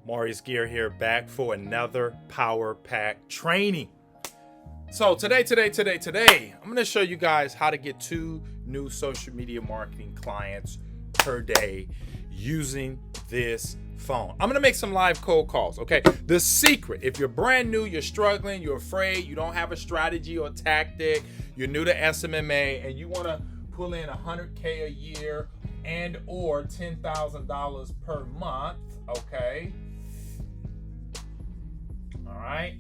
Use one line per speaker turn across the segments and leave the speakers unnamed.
Maurice here back for another Power Pack training. So today, I'm going to show you guys how to get 2 new social media marketing clients per day using this phone. I'm going to make some live cold calls, okay? The secret, if you're brand new, you're struggling, you're afraid, you don't have a strategy or tactic, you're new to SMMA, and you want to pull in $100K a year and or $10,000 per month, okay? All right,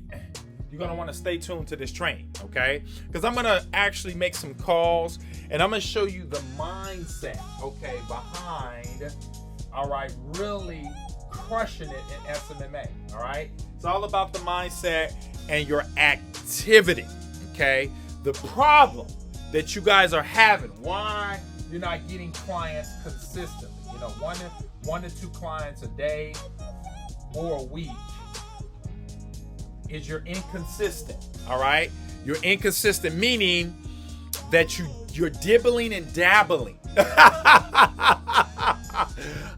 you're gonna want to stay tuned to this training, okay? Because I'm gonna actually make some calls and I'm gonna show you the mindset, okay, behind, all right, really crushing it in SMMA, all right? It's all about the mindset and your activity, okay? The problem that you guys are having, why you're not getting clients consistently, you know, one to 2 clients a day or a week, is you're inconsistent, all right? You're inconsistent, meaning that you're dibbling and dabbling.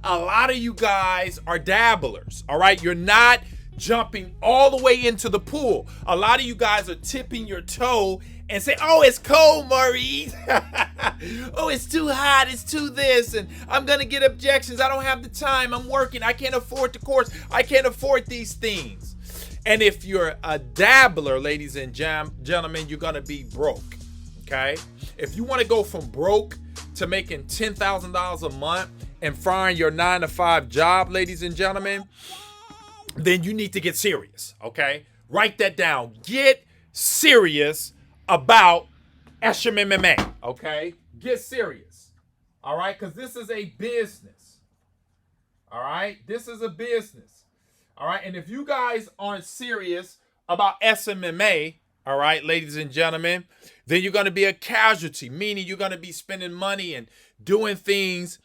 A lot of you guys are dabblers, all right? You're not jumping all the way into the pool. A lot of you guys are tipping your toe and say, oh, it's cold, Maurice. Oh, it's too hot, it's too this, and I'm gonna get objections. I don't have the time, I'm working, I can't afford the course, I can't afford these things. And if you're a dabbler, ladies and gentlemen, you're gonna be broke, okay? If you wanna go from broke to making $10,000 a month and firing your 9-to-5 job, ladies and gentlemen, then you need to get serious, okay? Write that down. Get serious about SMMA, okay? Get serious, all right? Because this is a business, all right? This is a business. All right, and if you guys aren't serious about SMMA, all right, ladies and gentlemen, then you're going to be a casualty, meaning you're going to be spending money and doing things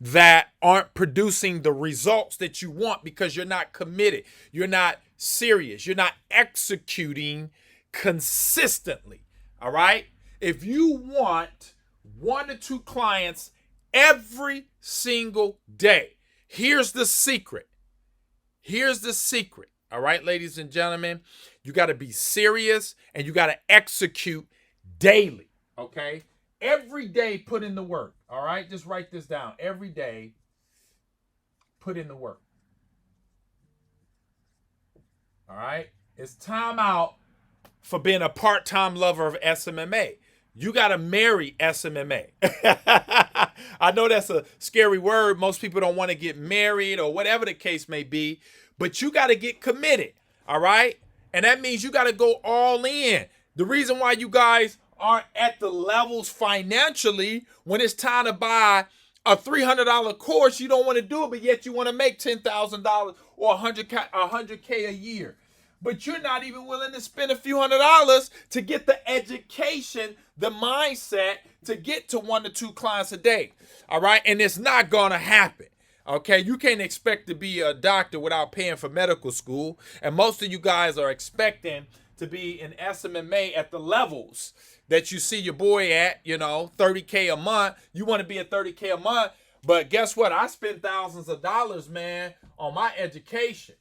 that aren't producing the results that you want because you're not committed. You're not serious. You're not executing consistently, all right? If you want 1 to 2 clients every single day, here's the secret. Here's the secret, all right, ladies and gentlemen. You got to be serious and you got to execute daily, okay? Every day, put in the work, all right? Just write this down. Every day, put in the work, all right? It's time out for being a part-time lover of SMMA. You got to marry SMMA. I know that's a scary word. Most people don't want to get married or whatever the case may be, but you got to get committed, all right? And that means you got to go all in. The reason why you guys aren't at the levels financially when it's time to buy a $300 course, you don't want to do it, but yet you want to make $10,000 or $100K a year. But you're not even willing to spend a few $100s to get the education, the mindset to get to 1 to 2 clients a day. All right. And it's not going to happen. OK, you can't expect to be a doctor without paying for medical school. And most of you guys are expecting to be in SMMA at the levels that you see your boy at, you know, $30K a month. You want to be at $30K a month. But guess what? I spend thousands of dollars, man, on my education.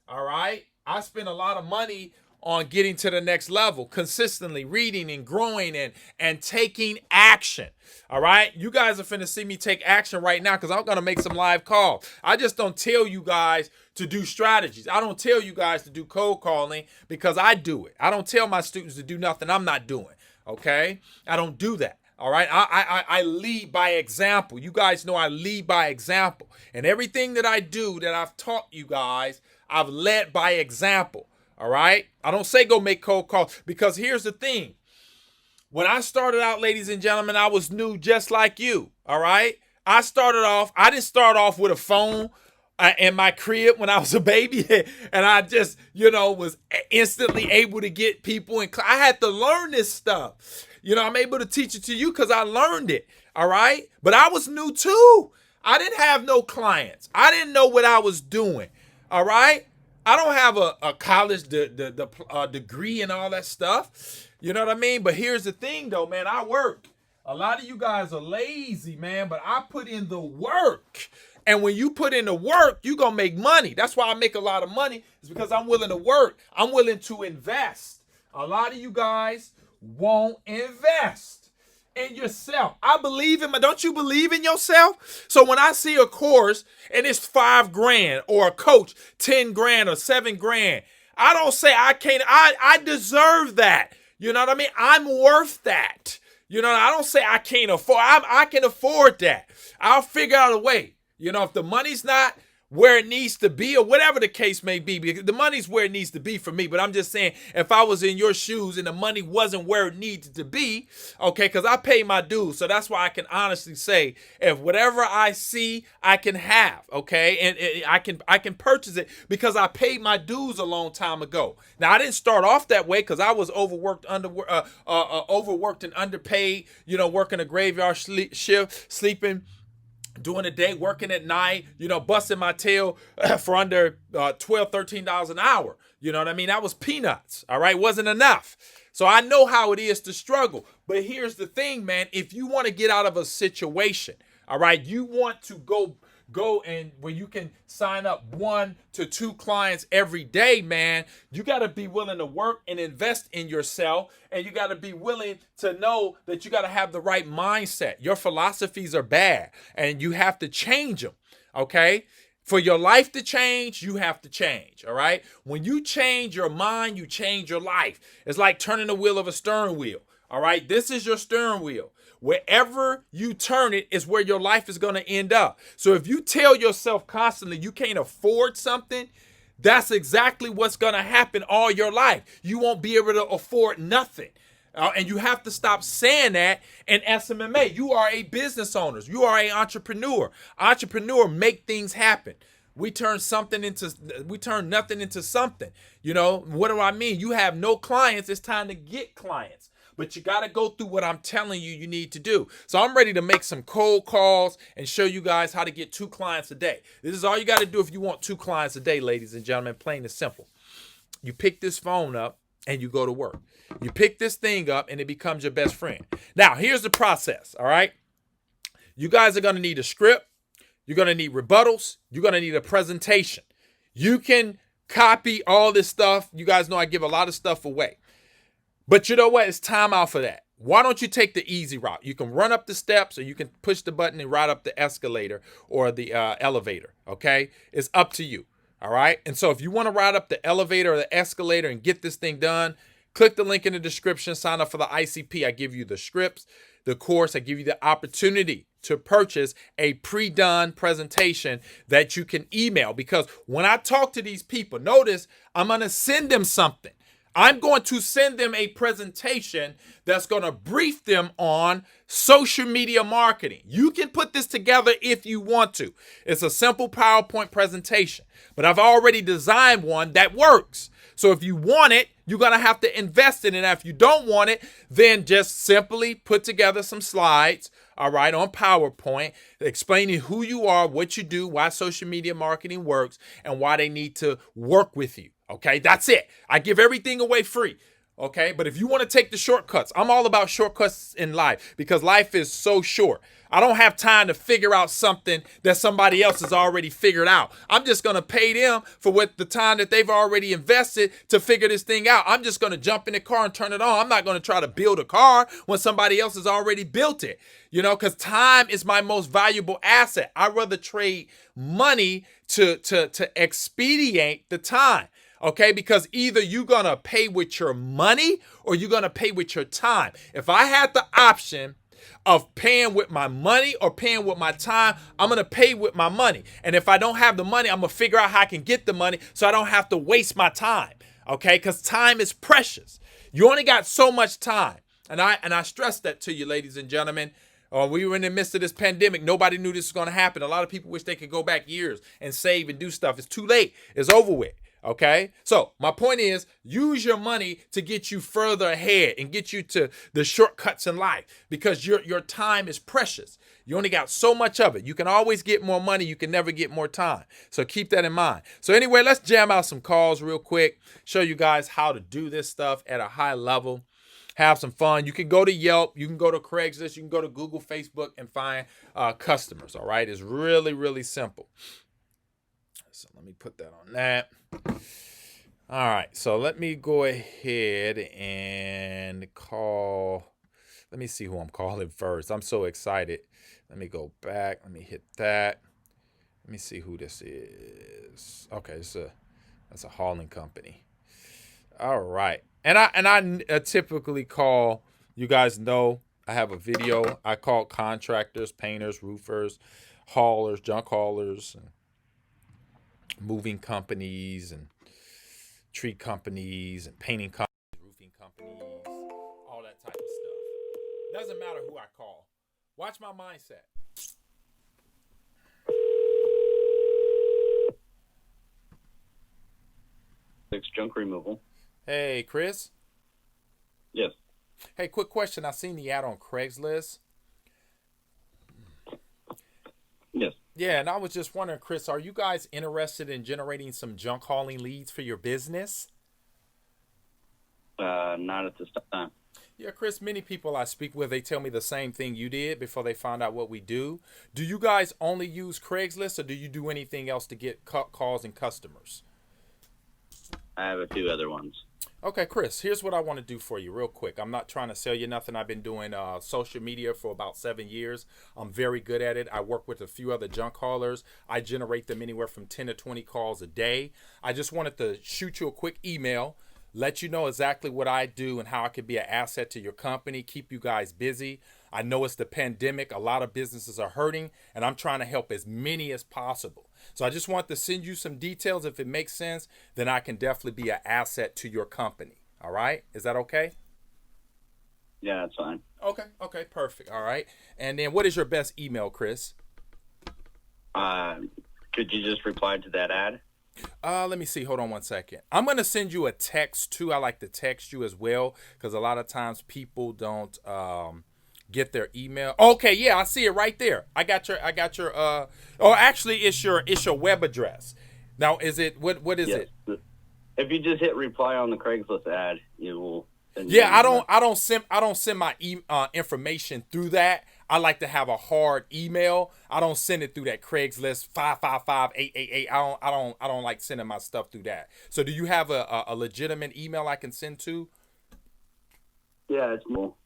All right. I spend a lot of money on getting to the next level, consistently reading and growing and taking action. All right. You guys are finna see me take action right now because I'm going to make some live calls. I just don't tell you guys to do strategies. I don't tell you guys to do cold calling because I do it. I don't tell my students to do nothing I'm not doing. Okay. I don't do that. All right. I lead by example. You guys know I lead by example. And everything that I do that I've taught you guys, I've led by example, all right? I don't say go make cold calls because here's the thing. When I started out, ladies and gentlemen, I was new just like you, all right? I didn't start off with a phone in my crib when I was a baby and I just, you know, was instantly able to get people in. I had to learn this stuff. You know, I'm able to teach it to you because I learned it, all right? But I was new too. I didn't have no clients. I didn't know what I was doing. All right, I don't have a college degree and all that stuff. You know what I mean? But here's the thing, though, man. I work. A lot of you guys are lazy, man, but I put in the work. And when you put in the work, you're going to make money. That's why I make a lot of money. It's because I'm willing to work. I'm willing to invest. A lot of you guys won't invest in yourself. I believe in don't you believe in yourself? So when I see a course and it's $5,000 or a coach, 10 grand or 7 grand, I don't say I can't, I deserve that. You know what I mean? I'm worth that. You know, I don't say I can't afford, I can afford that. I'll figure out a way. You know, if the money's not where it needs to be or whatever the case may be, because the money's where it needs to be for me. But I'm just saying, if I was in your shoes and the money wasn't where it needed to be, okay, because I pay my dues. So that's why I can honestly say, if whatever I see, I can have, okay, and I can purchase it because I paid my dues a long time ago. Now, I didn't start off that way because I was overworked and underpaid, you know, working a graveyard shift, sleeping during the day, working at night, you know, busting my tail for under $12, $13 an hour. You know what I mean? That was peanuts, all right? Wasn't enough. So I know how it is to struggle. But here's the thing, man. If you want to get out of a situation, all right, you want to go and where you can sign up 1 to 2 clients every day, man, you got to be willing to work and invest in yourself. And you got to be willing to know that you got to have the right mindset. Your philosophies are bad and you have to change them. Okay. For your life to change, you have to change. All right. When you change your mind, you change your life. It's like turning the wheel of a steering wheel. All right. This is your steering wheel. Wherever you turn it is where your life is going to end up. So if you tell yourself constantly you can't afford something, that's exactly what's going to happen all your life. You won't be able to afford nothing. And you have to stop saying that in SMMA. You are a business owner. You are an entrepreneur. Entrepreneur make things happen. We turn nothing into something. You know, what do I mean? You have no clients. It's time to get clients. But you got to go through what I'm telling you need to do. So I'm ready to make some cold calls and show you guys how to get 2 clients a day. This is all you got to do if you want 2 clients a day, ladies and gentlemen, plain and simple. You pick this phone up and you go to work. You pick this thing up and it becomes your best friend. Now, here's the process, all right? You guys are going to need a script. You're going to need rebuttals. You're going to need a presentation. You can copy all this stuff. You guys know I give a lot of stuff away. But you know what? It's time out for that. Why don't you take the easy route? You can run up the steps or you can push the button and ride up the escalator or the elevator, okay? It's up to you, all right? And so if you want to ride up the elevator or the escalator and get this thing done, click the link in the description, sign up for the ICP. I give you the scripts, the course. I give you the opportunity to purchase a pre-done presentation that you can email. Because when I talk to these people, notice I'm going to send them something. I'm going to send them a presentation that's going to brief them on social media marketing. You can put this together if you want to. It's a simple PowerPoint presentation, but I've already designed one that works. So if you want it, you're going to have to invest in it. And if you don't want it, then just simply put together some slides, all right, on PowerPoint, explaining who you are, what you do, why social media marketing works, and why they need to work with you. Okay, that's it. I give everything away free. Okay, but if you want to take the shortcuts, I'm all about shortcuts in life because life is so short. I don't have time to figure out something that somebody else has already figured out. I'm just going to pay them for what the time that they've already invested to figure this thing out. I'm just going to jump in the car and turn it on. I'm not going to try to build a car when somebody else has already built it, you know, because time is my most valuable asset. I'd rather trade money to expedite the time. Okay, because either you're going to pay with your money or you're going to pay with your time. If I had the option of paying with my money or paying with my time, I'm going to pay with my money. And if I don't have the money, I'm going to figure out how I can get the money so I don't have to waste my time. Okay, because time is precious. You only got so much time. And I stress that to you, ladies and gentlemen. We were in the midst of this pandemic. Nobody knew this was going to happen. A lot of people wish they could go back years and save and do stuff. It's too late. It's over with. Okay, so my point is use your money to get you further ahead and get you to the shortcuts in life because your time is precious. You only got so much of it. You can always get more money. You can never get more time. So keep that in mind. So anyway, let's jam out some calls real quick, show you guys how to do this stuff at a high level. have some fun. You can go to Yelp, you can go to Craigslist, you can go to Google, Facebook, and find customers. All right, it's really, really simple. So let me put that on that. All right, so let me go ahead and call. Let me see who I'm calling first. I'm so excited. Let me go back. Let me hit that. Let me see who this is. Okay, that's a hauling company. All right, and I typically call. You guys know I have a video. I call contractors, painters, roofers, haulers, junk haulers, and moving companies, and tree companies, and painting companies, roofing companies, all that type of stuff. Doesn't matter who I call. Watch my mindset.
Junk removal.
Hey, Chris.
Yes.
Hey, quick question. I seen the ad on Craigslist.
Yes.
Yeah, and I was just wondering, Chris, are you guys interested in generating some junk hauling leads for your business?
Not at this time.
Yeah, Chris, many people I speak with, they tell me the same thing you did before they found out what we do. Do you guys only use Craigslist, or do you do anything else to get calls and customers?
I have a few other ones.
Okay, Chris, here's what I want to do for you real quick. I'm not trying to sell you nothing. I've been doing social media for about 7 years. I'm very good at it. I work with a few other junk haulers. I generate them anywhere from 10 to 20 calls a day. I just wanted to shoot you a quick email, let you know exactly what I do and how I could be an asset to your company, keep you guys busy. I know it's the pandemic. A lot of businesses are hurting, and I'm trying to help as many as possible. So I just want to send you some details. If it makes sense, then I can definitely be an asset to your company. All right? Is that okay?
Yeah, that's fine.
Okay, perfect. All right. And then what is your best email, Chris?
Could you just reply to that ad?
Let me see. Hold on one second. I'm going to send you a text too. I like to text you as well because a lot of times people don't get their email. Okay, yeah, I see it right there. I got your actually it's your web address. Now is it what is
yes.
it?
If you just hit reply on the Craigslist ad, you will.
Yeah, I don't send my information through that. I like to have a hard email. I don't send it through that Craigslist 555-888. I don't like sending my stuff through that. So do you have a legitimate email I can send to?
Yeah, it's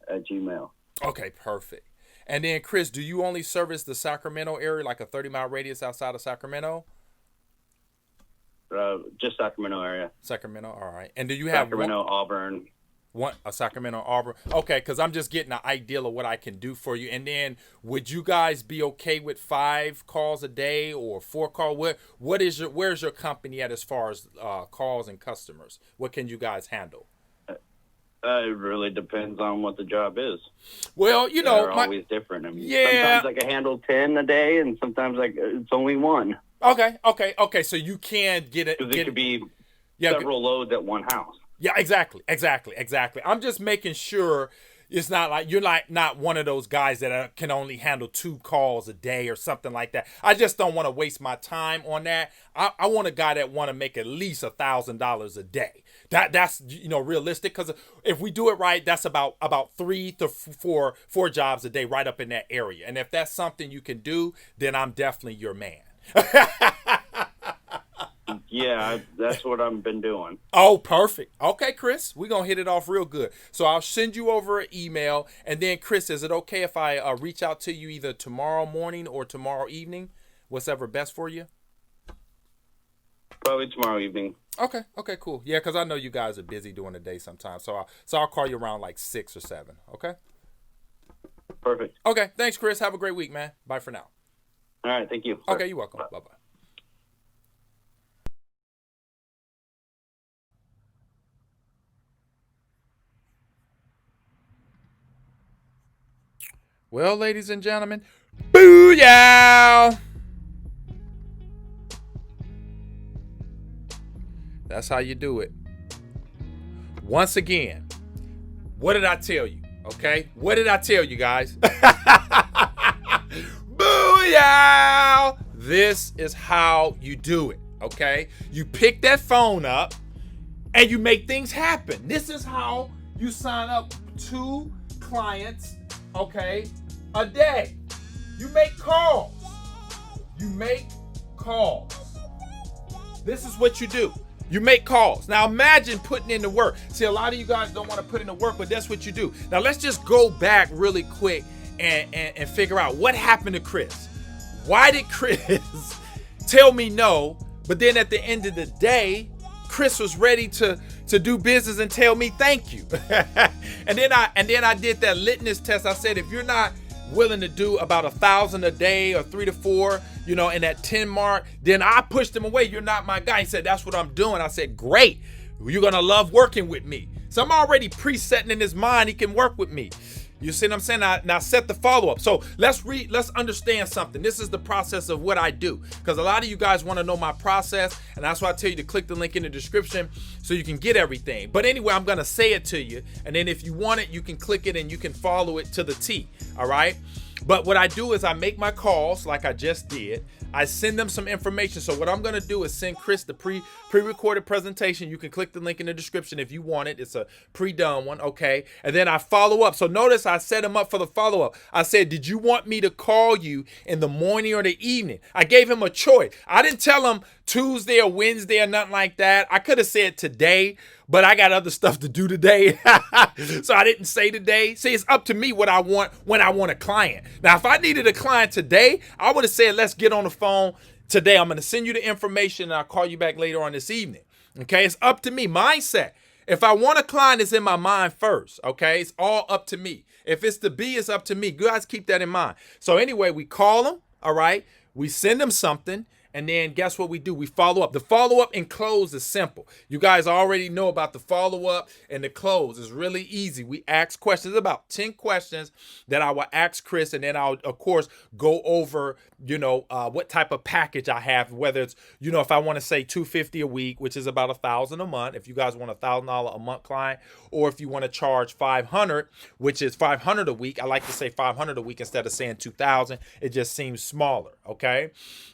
at Gmail.
Okay, perfect. And then Chris, do you only service the Sacramento area, like a 30-mile radius outside of Sacramento?
Just Sacramento area.
Sacramento, all right. And do you have
Sacramento, Auburn?
A Sacramento, Auburn. Okay, because I'm just getting an idea of what I can do for you. And then, would you guys be okay with 5 calls a day or 4 calls? Where's your company at as far as calls and customers? What can you guys handle?
It really depends on what the job is.
Well,
they're always different. I mean,
yeah.
Sometimes I can handle 10 a day, and sometimes it's only 1.
Okay. So you can get it.
Because it could be several loads at one house.
Yeah, exactly. I'm just making sure it's not like you're not one of those guys that can only handle 2 calls a day or something like that. I just don't want to waste my time on that. I want a guy that want to make at least $1,000 a day. That's realistic, because if we do it right, that's about 3 to 4 jobs a day right up in that area. And if that's something you can do, then I'm definitely your man.
Yeah, that's what I've been doing.
Oh, perfect. Okay, Chris, we're going to hit it off real good. So I'll send you over an email. And then, Chris, is it okay if I reach out to you either tomorrow morning or tomorrow evening? What's ever best for you?
Probably tomorrow evening.
Okay, cool. Yeah, because I know you guys are busy during the day sometimes. So I'll call you around like 6 or 7, okay?
Perfect.
Okay, thanks, Chris. Have a great week, man. Bye for now.
All right, thank you.
Okay, you're welcome. Bye-bye. Well, ladies and gentlemen, booyah! That's how you do it. Once again, what did I tell you? Okay? What did I tell you, guys? Booyah! This is how you do it. Okay? You pick that phone up and you make things happen. This is how you sign up 2 clients, okay, a day. You make calls. You make calls. This is what you do. You make calls. Now imagine putting in the work. See, a lot of you guys don't want to put in the work, but that's what you do. Now let's just go back really quick and figure out what happened to Chris. Why did Chris tell me no, but then at the end of the day, Chris was ready to do business and tell me thank you. and then I did that litmus test. I said, if you're not willing to do about 1,000 a day or 3 to 4, in that 10 mark, then I pushed him away. You're not my guy. He said, that's what I'm doing. I said, great. You're going to love working with me. So I'm already presetting in his mind he can work with me. You see what I'm saying? Now set the follow-up. So let's understand something. This is the process of what I do, because a lot of you guys want to know my process, and that's why I tell you to click the link in the description so you can get everything. But anyway, I'm going to say it to you, and then if you want it, you can click it and you can follow it to the T, all right? But what I do is I make my calls like I just did. I send them some information. So what I'm going to do is send Chris the pre-recorded presentation. You can click the link in the description if you want it. It's a pre-done one, okay? And then I follow up. So notice I set him up for the follow-up. I said, did you want me to call you in the morning or the evening? I gave him a choice. I didn't tell him Tuesday or Wednesday or nothing like that. I could have said today, but I got other stuff to do today. So I didn't say today. See, it's up to me what I want when I want a client. Now, if I needed a client today, I would have said, let's get on the phone today. I'm going to send you the information and I'll call you back later on this evening. Okay, it's up to me. Mindset. If I want a client, it's in my mind first. Okay, it's all up to me. If it's to be, it's up to me. You guys keep that in mind. So anyway, we call them. All right, we send them something. And then guess what we do? We follow up. The follow-up and close is simple. You guys already know about the follow-up and the close. It's really easy. We ask questions, about 10 questions that I will ask Chris, and then I'll, of course, go over, what type of package I have, whether it's, if I want to say $250 a week, which is about $1,000 a month, if you guys want $1,000 a month client, or if you want to charge $500, which is $500 a week. I like to say $500 a week instead of saying $2,000. It just seems smaller, okay?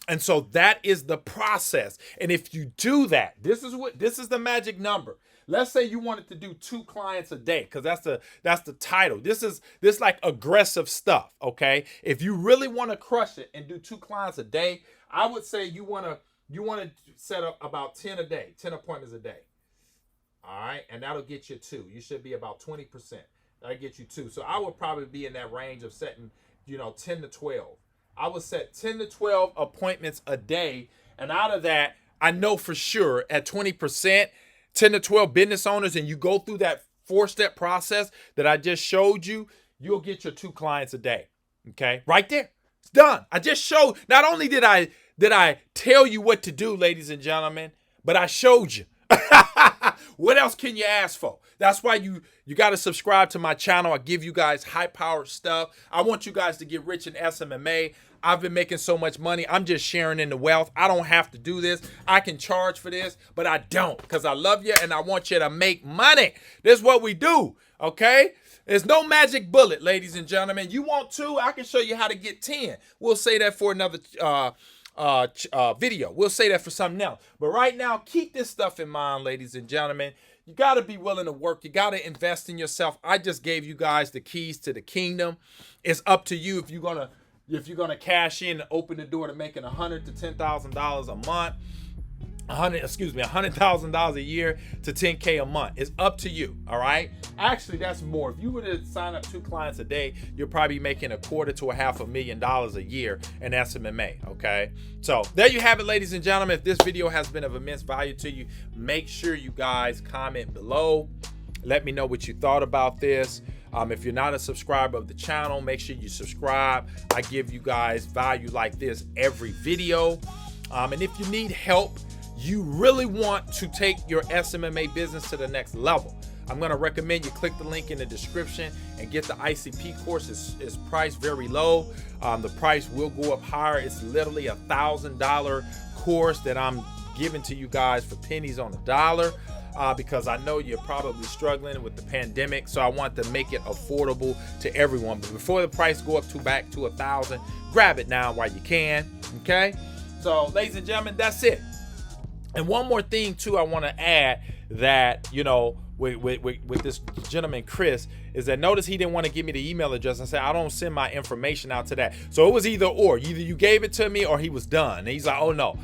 And so that is the process. And if you do that, this is the magic number. Let's say you wanted to do 2 clients a day, because that's the title. This like aggressive stuff, okay? If you really want to crush it and do 2 clients a day, I would say you want to set up about 10 a day, 10 appointments a day. All right, and that'll get you 2. You should be about 20%. That'll get you 2. So I would probably be in that range of setting, 10 to 12. I would set 10 to 12 appointments a day. And out of that, I know for sure at 20%, 10 to 12 business owners, and you go through that 4-step process that I just showed you, you'll get your 2 clients a day. Okay, right there. It's done. I just showed. Not only did I tell you what to do, ladies and gentlemen, but I showed you. What else can you ask for? That's why you got to subscribe to my channel. I give you guys high-powered stuff. I want you guys to get rich in SMMA. I've been making so much money. I'm just sharing in the wealth. I don't have to do this. I can charge for this, but I don't, because I love you and I want you to make money. This is what we do, okay? There's no magic bullet, ladies and gentlemen. You want 2? I can show you how to get 10. We'll say that for another video. We'll say that for something else. But right now, keep this stuff in mind, ladies and gentlemen. You got to be willing to work. You got to invest in yourself. I just gave you guys the keys to the kingdom. It's up to you if you're gonna cash in and open the door to making $100,000 to $10,000 a month. $100,000 a year to $10K a month. It's up to you, all right? Actually, that's more. If you were to sign up 2 clients a day, you're probably making $250,000 to $500,000 a year in SMMA, okay? So there you have it, ladies and gentlemen. If this video has been of immense value to you, make sure you guys comment below. Let me know what you thought about this. If you're not a subscriber of the channel, make sure you subscribe. I give you guys value like this every video. And if you need help, you really want to take your SMMA business to the next level, I'm going to recommend you click the link in the description and get the ICP course. It's priced very low. The price will go up higher. It's literally $1,000 course that I'm giving to you guys for pennies on the dollar. Because I know you're probably struggling with the pandemic, so I want to make it affordable to everyone. But before the price go up back to $1,000, grab it now while you can. Okay, so ladies and gentlemen, that's it. And one more thing too, I want to add that with this gentleman Chris is that notice he didn't want to give me the email address. I said I don't send my information out to that. So it was either or. Either you gave it to me or he was done. And he's like, oh no,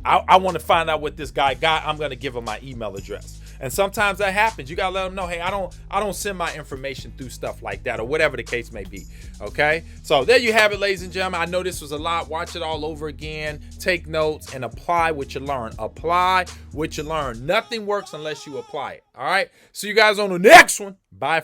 I want to find out what this guy got. I'm gonna give him my email address. And sometimes that happens. You gotta let them know, hey, I don't send my information through stuff like that or whatever the case may be. Okay, so there you have it, ladies and gentlemen. I know this was a lot. Watch it all over again. Take notes and apply what you learn. Apply what you learn. Nothing works unless you apply it. All right. See you guys on the next one. Bye.